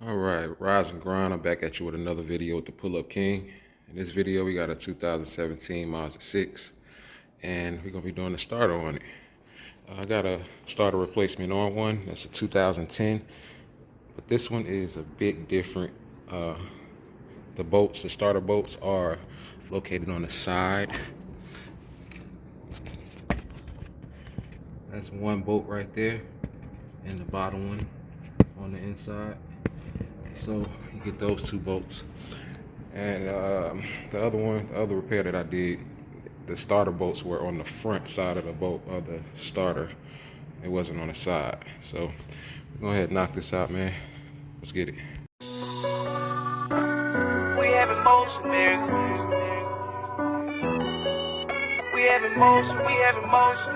All right, rise and grind. I'm back at you with another video with the Pull-Up King. In this video, we got a 2017 Mazda 6, and we're gonna be doing the starter on it. I got a starter replacement on one. That's a 2010, but this one is a bit different. The starter bolts are located on the side. That's one bolt right there, and the bottom one on the inside. So you get those two bolts. And the other repair that I did, the starter bolts were on the front side of the bolt of the starter. It wasn't on the side. So go ahead and knock this out, man. Let's get it. We have emotion, nigga. We have emotion, we have emotion.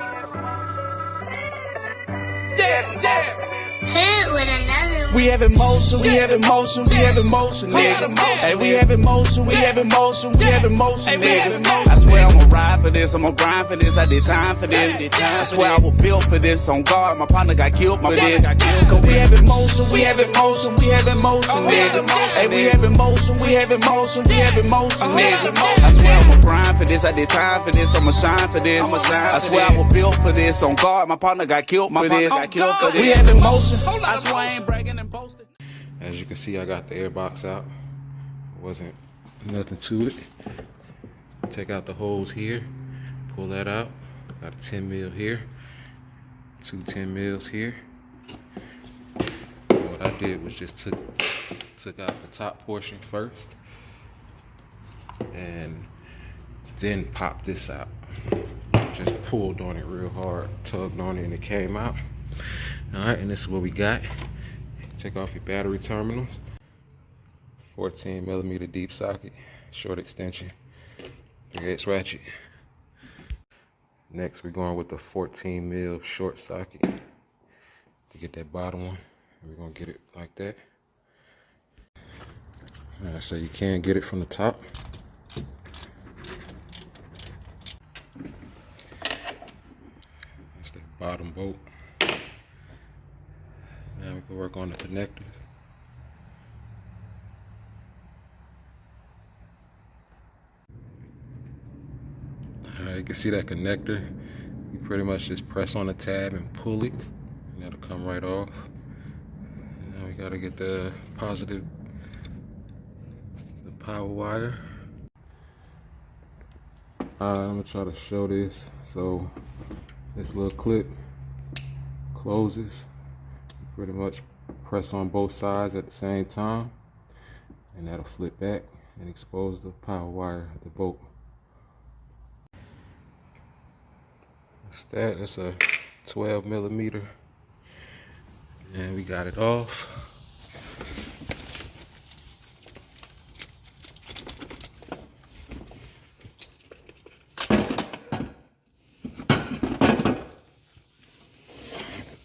Yeah. Hit with another one. We have emotion, we have emotion, we have emotion, nigga. Hey, we have emotion, we have emotion, we have emotion, nigga. I swear I'ma ride for this, I'ma grind for this, I did time for this. I swear I was built for this, on guard, my partner got killed for this. Cause we have emotion, we have emotion, we have emotion, nigga. Hey, we have emotion, we have emotion, we have emotion, nigga. I swear I'ma grind for this, I did time for this, I'ma shine for this. I swear I was built for this, on guard, my partner got killed for this. We have emotion, I swear I ain't bragging and boasting. As you can see, I got the air box out. Wasn't nothing to it. Take out the holes here, pull that out. Got a 10 mil here, two 10 mils here. And what I did was just took out the top portion first, and then popped this out. Just pulled on it real hard, tugged on it, and it came out. All right, and this is what we got. Take off your battery terminals. 14 millimeter deep socket, short extension, 3/8 ratchet. Next, we're going with the 14 mil short socket to get that bottom one. We're gonna get it like that. All right, so you can get it from the top. That's the bottom bolt. Now we can work on the connectors. Alright, you can see that connector. You pretty much just press on the tab and pull it, and that'll come right off. And now we gotta get the power wire. Alright, I'm gonna try to show this. So this little clip closes. Pretty much press on both sides at the same time, and that'll flip back and expose the power wire, the bolt. That's a 12 millimeter, and we got it off.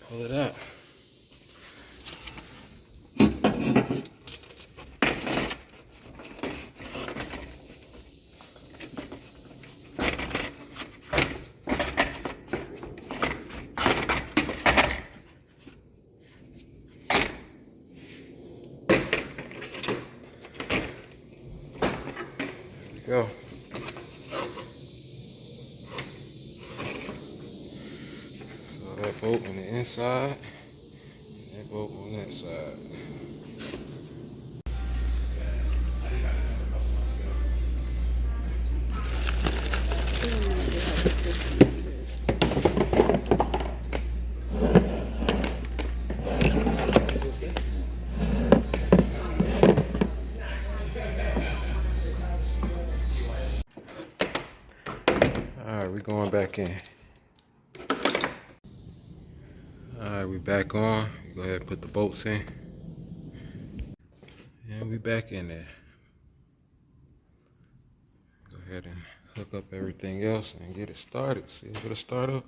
Pull it out. Go. So that bolt on the inside, and that bolt on that side. Alright, we're going back in. Alright, we back on. Go ahead and put the bolts in. And we back in there. Go ahead and hook up everything else and get it started. See if it'll start up.